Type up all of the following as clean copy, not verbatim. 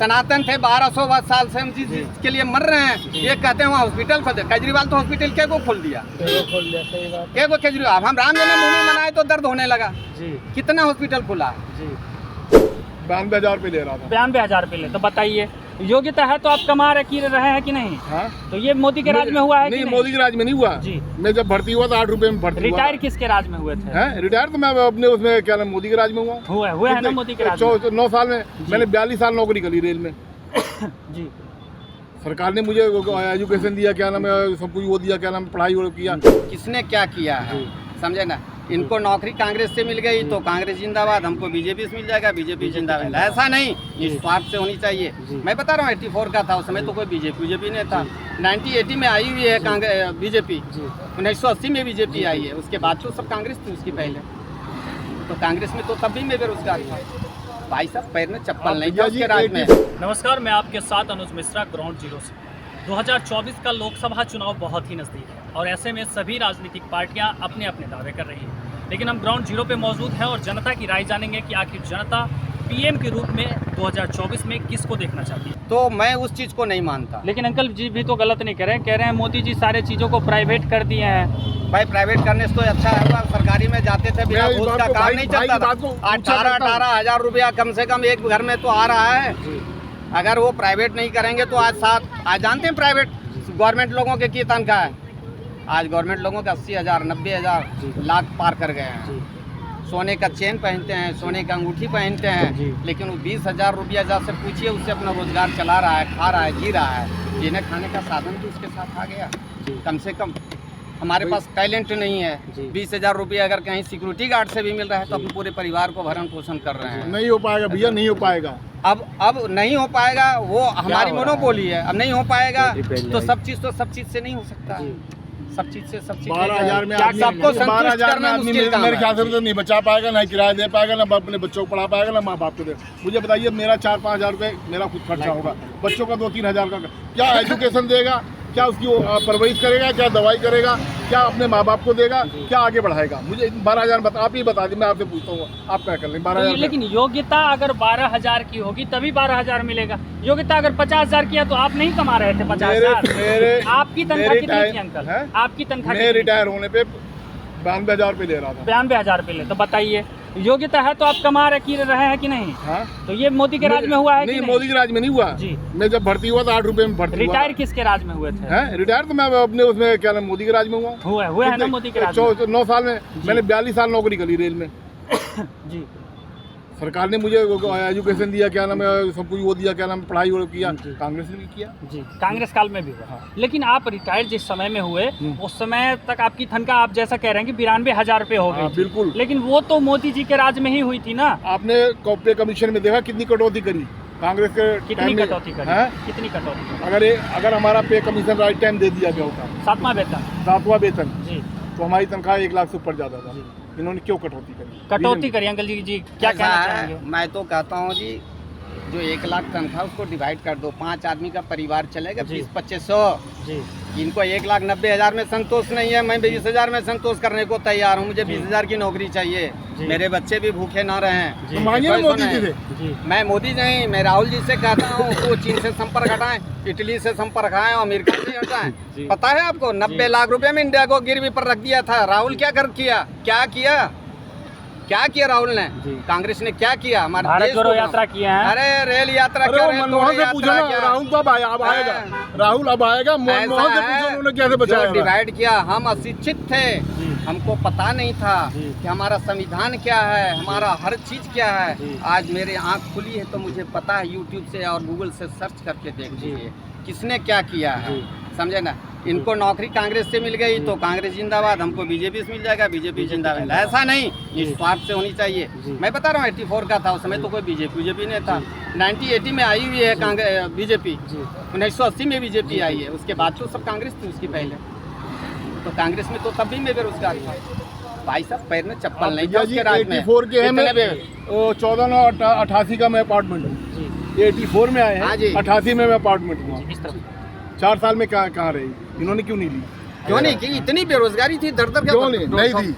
सनातन थे 1200 साल से हम जिस के लिए मर रहे हैं, ये कहते हैं वहाँ हॉस्पिटल खोल दे। केजरीवाल तो हॉस्पिटल क्या को खोल दिया, क्या को केजरीवाल। हम राम जन्मभूमि मनाए तो दर्द होने लगा जी। कितना हॉस्पिटल खुला जी, 92,000 रुपये ले रहा था। 92,000 रुपये ले, तो बताइए योग्यता है तो आप कमा रहे हैं कि नहीं? हाँ? तो ये मोदी के राज में हुआ है नहीं, मोदी के राज में नहीं हुआ जी। मैं जब भर्ती हुआ था 8 रुपए में भर्ती हुआ। रिटायर किसके राज में हुए थे? रिटायर तो मैं अपने उसमें क्या नाम मोदी के राज में हुआ है ना, मोदी के राज में 9 साल में मैंने 42 साल नौकरी करी रेल में जी। सरकार ने मुझे एजुकेशन दिया, क्या नाम है, सब कुछ वो दिया, क्या नाम पढ़ाई किया। किसने क्या किया है समझे ना। इनको नौकरी कांग्रेस से मिल गई तो कांग्रेस जिंदाबाद, हमको बीजेपी से मिल जाएगा बीजेपी जिंदाबाद। ऐसा नहीं, निस्वार्थ से होनी चाहिए। मैं बता रहा हूँ 84 का था उस समय तो कोई बीजेपी नहीं था। 1980 में आई हुई है कांग्रेस बीजेपी, 1980 में बीजेपी आई है। उसके बाद तो सब कांग्रेस थी उसकी पहले, तो कांग्रेस में तो तब भी मैं बेरोजगार था भाई साहब, पैर में चप्पल नहीं था उसके राज में। नमस्कार, मैं आपके साथ अनुज मिश्रा, ग्राउंड जीरो से। 2024 का लोकसभा चुनाव बहुत ही नज़दीक है और ऐसे में सभी राजनीतिक पार्टियां अपने अपने दावे कर रही हैं, लेकिन हम ग्राउंड जीरो पे मौजूद हैं और जनता की राय जानेंगे कि आखिर जनता पीएम के रूप में 2024 में किसको देखना चाहती है। तो मैं उस चीज़ को नहीं मानता। लेकिन अंकल जी भी तो गलत नहीं कह रहे हैं मोदी जी सारे चीज़ों को प्राइवेट कर दिए हैं। भाई प्राइवेट करने से तो अच्छा है, सरकारी में जाते थे बिना घूस का काम नहीं चलता था। 18 हजार रुपया कम से कम एक घर में तो आ रहा है। अगर वो प्राइवेट नहीं करेंगे तो आज जानते हैं प्राइवेट गवर्नमेंट लोगों के की तनख्वाह है, आज गवर्नमेंट लोगों का 80,000 90,000 लाख पार कर गए हैं। सोने का चेन पहनते हैं, सोने का अंगूठी पहनते हैं, लेकिन वो 20,000 रुपया जहाँ से पूछिए उससे अपना रोजगार चला रहा है, खा रहा है, जी रहा है। जीने खाने का साधन भी उसके साथ आ गया। कम से कम हमारे पास टैलेंट नहीं है। 20,000 रुपया अगर कहीं सिक्योरिटी गार्ड से भी मिल रहा है तो अपने पूरे परिवार को भरण पोषण कर रहे हैं। नहीं हो पाएगा भैया, नहीं हो पाएगा। अब नहीं हो पाएगा, वो हमारी मोनोपोली है। अब नहीं हो पाएगा तो सब चीज से नहीं हो सकता। सब चीज 12,000 में सबको संतुष्ट करना मुश्किल काम है। मेरे ख्याल से तो नहीं बचा पाएगा, ना किराया दे पाएगा, ना अपने बच्चों को पढ़ा पाएगा, ना माँ बाप को दे। मुझे बताइए, मेरा 4-5 हज़ार रुपये मेरा खुद खर्चा होगा, बच्चों का 2-3 हज़ार का क्या एजुकेशन देगा, क्या उसकी परवरिश करेगा, क्या दवाई करेगा, क्या अपने माँ बाप को देगा, क्या आगे बढ़ाएगा। मुझे 12,000 आप ही बता दी, मैं आपसे पूछता हूँ आप क्या कर लें 12,000। लेकिन योग्यता अगर 12,000 की होगी तभी 12,000 मिलेगा। योग्यता अगर 50,000 की है तो आप नहीं कमा रहे थे 50,000। आपकी तनख्वाह कितनी थी अंकल? आपकी तनख्वाह? मैं रिटायर होने पे 92,000 रुपये ले रहा था। 92,000 रुपये ले, तो बताइए योग्यता है तो आप कमा रहे हैं कि नहीं? हाँ? तो ये मोदी के राज में हुआ है? नहीं, मोदी के राज में नहीं हुआ जी। मैं जब भर्ती हुआ था 8 रुपए में भर्ती। रिटायर किसके राज में हुए थे? रिटायर तो मैं अपने उसमें क्या नाम मोदी के राज में हुआ है ना, मोदी के राज में 9 साल में मैंने 42 साल नौकरी करी रेल में जी। सरकार ने मुझे एजुकेशन दिया, क्या नाम है, सब कुछ वो दिया, क्या नाम पढ़ाई किया। कांग्रेस ने भी किया जी, कांग्रेस काल में भी हुआ। हाँ। लेकिन आप रिटायर जिस समय में हुए उस समय तक आपकी तनख्वाह आप जैसा कह रहे हैं कि 92,000 रुपये हो गई। बिल्कुल। लेकिन वो तो मोदी जी के राज में ही हुई थी ना। आपने पे कमीशन में देखा कितनी कटौती करी कांग्रेस के? कितनी कटौती करी? कितनी कटौती? अगर हमारा पे कमीशन राइट टाइम दे दिया गया होता, 7वां वेतन जी, तो हमारी तनख्वाह 1 लाख से ऊपर ज्यादा था। इन्होंने क्यों कटौती करी अंकल जी क्या कहना चाहेंगे? मैं तो कहता हूँ जी, जो 1 लाख तनख्वाह उसको डिवाइड कर दो, 5 आदमी का परिवार चलेगा 20-2500 जी। इनको 1,90,000 में संतोष नहीं है, मैं 20,000 में संतोष करने को तैयार हूँ। मुझे 20,000 की नौकरी चाहिए, मेरे बच्चे भी भूखे ना रहें। मैं मोदी नहीं, मैं राहुल जी से कहता हूँ वो चीन से संपर्क हटाएं, इटली से संपर्क हटाएं, अमेरिका से हटाएं। पता है आपको 90 लाख रुपए में इंडिया को गिरवी पर रख दिया था। राहुल क्या किया राहुल ने? कांग्रेस ने क्या किया? हमारे भारत जोड़ो यात्रा किया है। अरे रेल यात्रा क्यों? मनमोहन से पूछो ना, राहुल तो अब आएगा, राहुल अब आएगा। मनमोहन से पूछो उन्होंने कैसे बचाया? डिवाइड किया। हम अशिक्षित थे, हमको पता नहीं था कि हमारा संविधान क्या है, हमारा हर चीज क्या है। आज मेरे आँख खुली है तो मुझे पता है। यूट्यूब से और गूगल से सर्च करके देख लीजिए किसने क्या किया है, समझे ना। इनको नौकरी कांग्रेस से मिल गई तो कांग्रेस जिंदाबाद, हमको बीजेपी से मिल जाएगा बीजेपी जिंदाबाद। ऐसा नहीं, निस्वार्थ से होनी चाहिए। मैं बता रहा हूँ 84 का था उस समय तो कोई बीजेपी नहीं था। 1980 में आई हुई है बीजेपी, 1980 में बीजेपी आई है। उसके बाद तो सब कांग्रेस थी उसकी पहले, तो कांग्रेस में तो तब भी मैं बेरोजगार था भाई साहब, पैर में चप्पल नहीं था उसके राज में। 84 के हैं 14/9/88 का मैं अपार्टमेंट हूँ। 84 में आए हैं, 88 में मैं अपार्टमेंट हूँ। 4 साल में कहाँ रही? इन्होंने क्यों नहीं ली? क्यों नहीं की? इतनी बेरोजगारी थी, दर क्यों नहीं थी?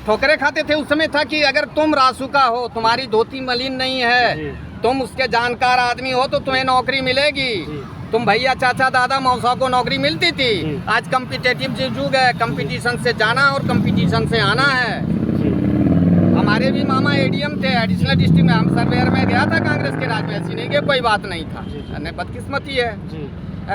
ठोकरे खाते थे उस समय। था कि अगर तुम रासुका हो, तुम्हारी धोती मलिन नहीं है तुम उसके जानकार आदमी हो तो तुम्हें नौकरी मिलेगी। तुम भैया चाचा दादा मौसा को नौकरी मिलती थी। आज कंपिटेटिव युग है, कंपटीशन से जाना और कंपटीशन से आना है। हमारे भी मामा एडीएम थे, एडिशनल डिस्ट्रिक्ट में। हम सर्वेयर में गया था कांग्रेस के राज में, ऐसी नहीं कि कोई बात नहीं था, बदकिस्मती है,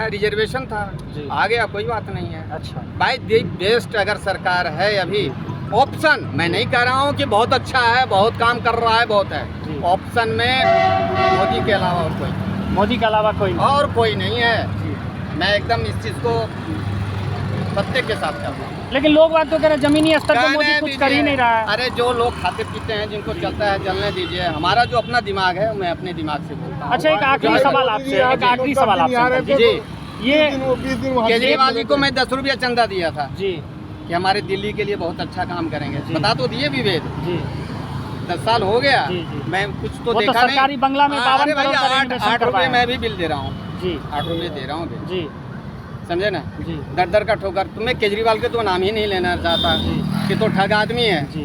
रिजर्वेशन था, आ गया, कोई बात नहीं है। अच्छा भाई बेस्ट अगर सरकार है अभी ऑप्शन, मैं नहीं कह रहा हूँ कि बहुत अच्छा है, बहुत काम कर रहा है, बहुत है। ऑप्शन में मोदी के अलावा और कोई, मोदी के अलावा कोई नहीं। और कोई नहीं है। मैं एकदम इस चीज़ को सत्य के साथ कहता हूँ। लेकिन लोग बात तो कह रहे हैं जमीनी स्तर पर मोदी कुछ कर ही नहीं रहा है। अरे जो लोग खाते पीते हैं, जिनको चलता है चलने दीजिए। हमारा जो अपना दिमाग है, मैं अपने दिमाग से बोलता हूँ। अच्छा एक आखिरी सवाल आपसे, एक आखिरी सवाल आपसे जी, ये केजरीवाल जी को मैं 10 रुपया चंदा दिया था जी कि हमारे दिल्ली के लिए बहुत अच्छा काम करेंगे। बता तो दिए विवेक, जी 10 साल हो गया, जी, जी। मैं कुछ तो वो देखा तो सरकारी नहीं। बंगला में 52 अरे करोड़ का भैया रेनोवेशन 8 रुपये करवाया। मैं भी बिल दे रहा हूँ जी 8 रुपये दे रहा हूँ बिल। जी समझे ना, जी दर का ठोकर। तुम्हें केजरीवाल के तो नाम ही नहीं लेना चाहता कि तो ठग आदमी है। जी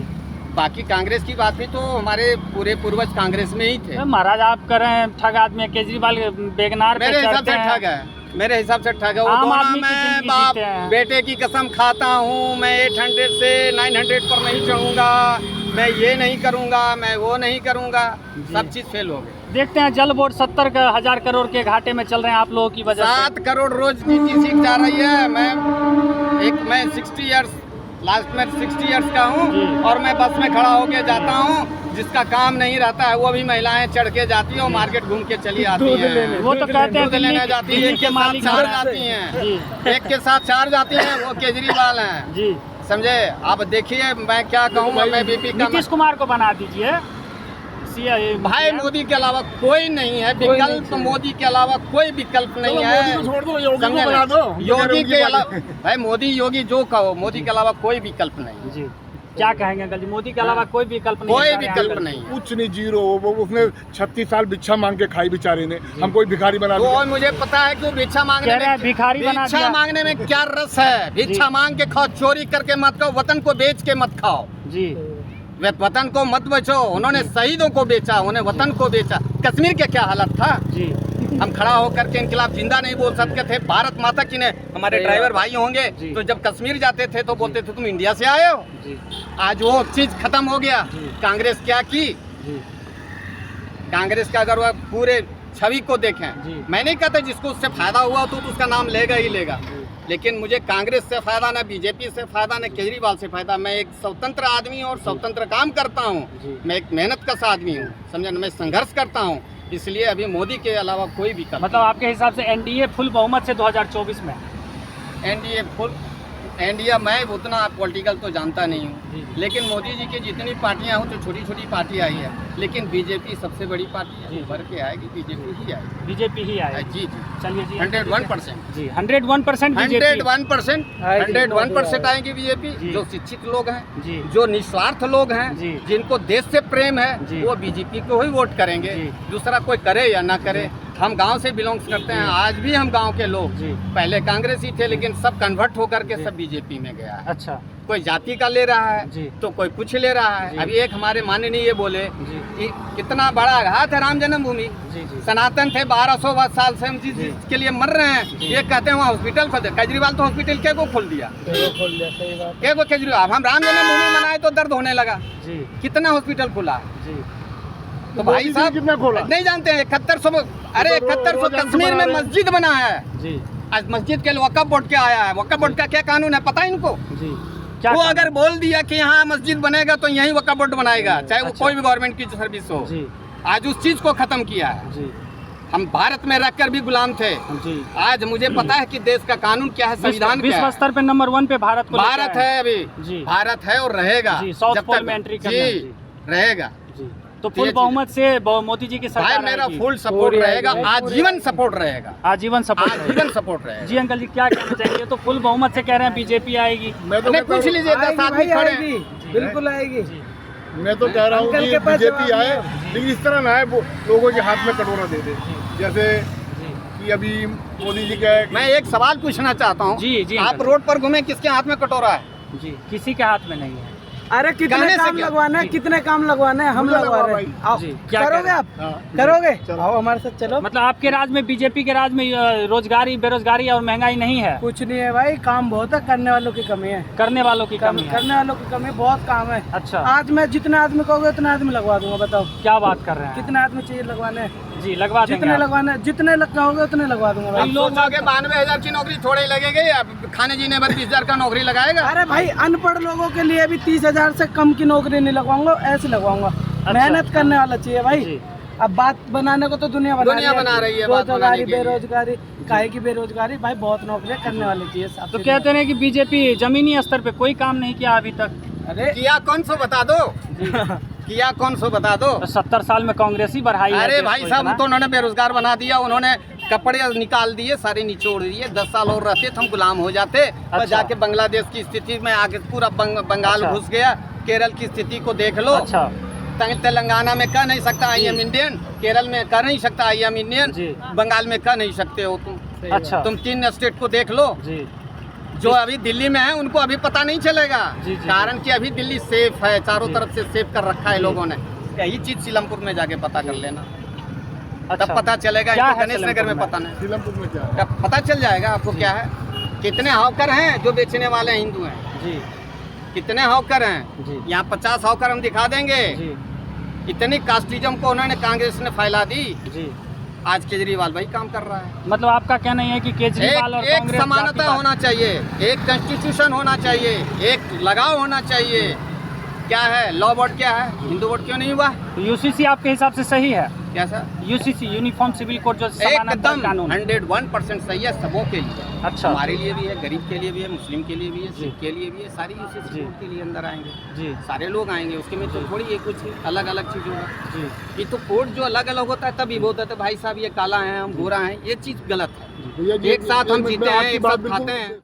बाकी कांग्रेस की बात भी तो हमारे पूरे पूर्वज कांग्रेस में ही थे। महाराज आप कर रहे हैं ठग आदमी है, केजरीवाल बेगनार पे मेरे हिसाब चढ़ते से हैं। ठग है, मेरे हिसाब से ठग है वो। आम बोला आदमी की मैं जिंदगी बाप जीते हैं। बेटे की कसम खाता हूँ, मैं 800 से 900 पर नहीं चढ़ूंगा, मैं ये नहीं करूंगा, मैं वो नहीं करूंगा, सब चीज फेल हो गई। देखते हैं जल बोर्ड 70,000 करोड़ के घाटे में चल रहे हैं आप लोगों की वजह से। 7 करोड़ रोज की सीख जा रही है। मैं 60 इयर्स लास्ट में 60 इयर्स का हूँ और मैं बस में खड़ा होके जाता हूँ। जिसका काम नहीं रहता है वो भी महिलाएं चढ़ के जाती हैं और मार्केट घूम के चली आती हैं। वो तो कहते हैं दूध लेने जाती है, एक के साथ 4 जाती हैं, एक के साथ 4 जाती हैं, वो केजरीवाल हैं। जी समझे। आप देखिए मैं क्या कहूँ, मैं बीपी का नीतीश कुमार को बना दीजिए भाई। मोदी के अलावा कोई नहीं है विकल्प, मोदी के अलावा कोई विकल्प नहीं है। छोड़ दो, योगी को समझे बना ना? दो। योगी के अलावा भाई मोदी योगी जो कहो, मोदी के अलावा कोई विकल्प नहीं। जी क्या कहेंगे अंकल जी, मोदी के अलावा कोई विकल्प नहीं? कोई है विकल्प नहीं है। कुछ नहीं, जीरो। वो उसने 36 साल भिक्षा मांग के खाई बेचारे ने, हम कोई भिखारी बना दिया। तो मुझे पता है कि भिक्षा मांगने कह रहे हैं में, भिखारी बना भिक्षा दिया। मांगने में क्या रस है। भिक्षा मांग के खाओ, चोरी करके मत खाओ, वतन को बेच के मत खाओ। जी वतन को मत बेचो। उन्होंने शहीदों को बेचा, उन्होंने वतन को बेचा। कश्मीर के क्या हालत था। जी हम खड़ा होकर के इनकलाब जिंदा नहीं बोल सकते थे। भारत माता की ने, हमारे ड्राइवर भाई होंगे तो जब कश्मीर जाते थे तो बोलते थे तुम इंडिया से आए हो। जी आज वो चीज खत्म हो गया। कांग्रेस क्या की, जी कांग्रेस का अगर वह पूरे छवि को जी। देखें, मैं नहीं कहता जिसको उससे फायदा हुआ तो उसका नाम लेगा ही लेगा, लेकिन मुझे कांग्रेस से फायदा ना बीजेपी से फायदा ना केजरीवाल से फायदा। मैं एक स्वतंत्र आदमी हूँ और स्वतंत्र काम करता हूँ। मैं एक मेहनत का आदमी हूँ, समझे ना। मैं संघर्ष करता हूँ, इसलिए अभी मोदी के अलावा कोई भी मतलब आपके हिसाब से एनडीए फुल बहुमत से 2024 में? NDA full NDA. मैं उतना पॉलिटिकल तो जानता नहीं हूँ, लेकिन मोदी जी की जितनी पार्टियां हों तो छोटी छोटी पार्टी आई है, लेकिन बीजेपी सबसे बड़ी पार्टी है। भर के आएगी, बीजेपी ही आएगी। बीजेपी ही आए। जी जी चलिए जी 101%। जी 101% बीजेपी 101% आएंगे बीजेपी। जो शिक्षित लोग हैं, जी जो निस्वार्थ लोग हैं, जी। जिनको देश से प्रेम है, जी। वो बीजेपी को ही वोट करेंगे। जी। दूसरा कोई करे या ना करे। हम गांव से बिलोंग्स करते हैं, आज भी हम गांव के लोग। जी। पहले कांग्रेस ही थे, लेकिन सब कन्वर्ट होकर के सब बीजेपी में गया है। अच्छा कोई जाति का ले रहा है जी। तो कोई कुछ ले रहा है। जी। अभी एक हमारे माननीय बोले जी कि कितना बड़ा आघात है राम जन्मभूमि। जी जी सनातन थे 1200 साल से, हम जिसके लिए मर रहे हैं। ये कहते हैं वहाँ हॉस्पिटल खोल दे। केजरीवाल तो हॉस्पिटल के को खोल दिया, के को केजरीवाल। हम राम जन्मभूमि मनाए तो दर्द होने लगा। जी कितना हॉस्पिटल खुला। जी मोदी तो भाई जी साहब कितना खोला? नहीं जानते हैं 7100। अरे 7100 कश्मीर में मस्जिद बना है। जी आज मस्जिद के लिए वक्फ बोर्ड के आया है। वक्फ बोर्ड का क्या कानून है पता है इनको? जी क्या वो कहना अगर बोल दिया कि यहाँ मस्जिद बनेगा तो यहीं वक्फ बोर्ड बनाएगा, चाहे वो अच्छा। कोई भी गवर्नमेंट की सर्विस हो। जी आज उस चीज को खत्म किया है। जी हम भारत में रहकर भी गुलाम थे। जी आज मुझे पता है कि देश का कानून क्या है, संविधान क्या विश्व है। स्तर पे नंबर 1 पे भारत को भारत लेकर है अभी, जी। भारत है और रहेगा जी, साउथ जब पोल तक में एंट्री करना है, जी जी। रहेगा। जी तो फुल बहुमत से मोदी जी की भाई सरकार मेरा आएगी। फुल सपोर्ट रहेगा, आजीवन सपोर्ट रहेगा, आजीवन सपोर्ट आजीवन सपोर्ट रहेगा। जी अंकल जी क्या कहना चाहेंगे? तो फुल बहुमत से कह रहे हैं बीजेपी आएगी। मैं तो नहीं, पूछ लीजिए 10 आदमी खड़े हैं। बिल्कुल आएगी। मैं तो कह रहा हूँ अंकल कि के पास बीजेपी जवाब आए, लेकिन इस तरह ना आए वो लोगों के हाथ में कटोरा दे दे। जैसे कि अभी मोदी जी का मैं एक सवाल पूछना चाहता हूँ। जी, जी, आप अंकल। रोड पर घूमे, किसके हाथ में कटोरा है? जी किसी के हाथ में नहीं है। अरे कितने कहने से काम क्या? लगवाने हैं, कितने काम लगवाने हैं, हम मुझे लगवा लगवा रहे भाई। हैं। आओ, जी, क्या करोगे करें? आप? हाँ। करोगे? चलो। आओ हमारे साथ चलो। मतलब आपके राज में, बीजेपी के राज में रोजगारी, बेरोजगारी और महंगाई नहीं है, कुछ नहीं है भाई, काम बहुत है, करने वालों की कमी है। करने वालों की कमी है। करने वालों की कमी, बहुत काम है। अच्छा, आज मैं जितने आदमी कहोगे उतने आदमी लगवा दूंगा। बताओ क्या बात कर रहे हैं? कितने आदमी चाहिए लगवाने? जी, लगवा देंगे जितने आप। लगवाने, जितने कहोगे उतने लगवा दूंगा भाई। हम लोग 92,000 की नौकरी थोड़े ही लगेगी, अब खाने जीने पर 20,000 का नौकरी लगाएगा। अरे भाई अनपढ़ लोगों के लिए भी 30,000 से कम की नौकरी नहीं लगवाऊंगा, ऐसे लगवाऊंगा। मेहनत करने वाला चाहिए भाई। जी। अब बात बनाने को तो दुनिया बना रही है, बात बनाने बेरोजगारी, के लिए। बेरोजगारी काहे की बेरोजगारी भाई, बहुत नौकरियां करने वाली चाहिए साथ तो ही कहते हैं कि बीजेपी जमीनी स्तर पे कोई काम नहीं किया अभी तक। साथ। अरे किया कौन सो बता दो, किया कौन सो बता दो। तो 70 साल में कांग्रेस ही बढ़ाई है अरे देश भाई को साहब, इतना। तो उन्होंने बेरोजगार बना दिया, उन्होंने कपड़े निकाल दिए, सारे निचोड़ दिए। 10 साल और रहते तो हम गुलाम हो जाते। और अच्छा। जाके बांग्लादेश की स्थिति में आके पूरा बंगाल अच्छा। घुस गया। केरल की स्थिति को देख लो। अच्छा, तेलंगाना में कह नहीं सकता आई एम इंडियन, केरल में कह नहीं सकता आई एम इंडियन, जी। बंगाल में कह नहीं सकते हो तुम। अच्छा, तुम 3 स्टेट को देख लो। जी, जो अभी दिल्ली में है उनको अभी पता नहीं चलेगा। जी, जी। कारण कि अभी दिल्ली सेफ है, चारों जी। तरफ से सेफ कर रखा है जी। लोगों ने। यही चीज सीलमपुर में जाके पता कर लेना, अच्छा। तब पता चलेगा। क्या इनको है गणेश नगर सीलमपुर में में? पता नहीं, सीलमपुर में क्या है? तब पता चल जाएगा आपको क्या है। कितने हॉकर हैं जो बेचने वाले हिंदू हैं, जी, कितने हॉकर हैं। जी, यहाँ 50 हॉकर हम दिखा देंगे। जी, इतनी कास्टिज्म को उन्होंने कांग्रेस ने फैला दी। जी। आज केजरीवाल भाई काम कर रहा है। मतलब आपका कहना ये है कि केजरीवाल और एक कांग्रेस समानता जातिवाद- होना चाहिए, एक कॉन्स्टिट्यूशन होना चाहिए, एक लगाव होना चाहिए। क्या है लॉ बोर्ड, क्या है हिंदू बोर्ड, क्यों नहीं हुआ? यूसीसी आपके हिसाब से सही है? कैसा? यूसीसी, यूनिफॉर्म सिविल कोड, जो समानता एकदम कानून। 101% सही है सबों के लिए। अच्छा, हमारे लिए भी है, गरीब के लिए भी है, मुस्लिम के लिए भी है, जी। सिख के लिए भी है। सारी जी। यूसीसी कोड के लिए अंदर आएंगे, जी, सारे लोग आएंगे। उसके में तो थोड़ी ये कुछ अलग अलग चीज होगा। जी, ये तो कोड जो अलग अलग होता है तभी बोलते थे भाई साहब ये काला है, हम गोरा हैं, ये चीज गलत है। भैया जी, एक साथ हम मैं जीते हैं, आपकी एक बात साथ बिल्कुल- खाते हैं।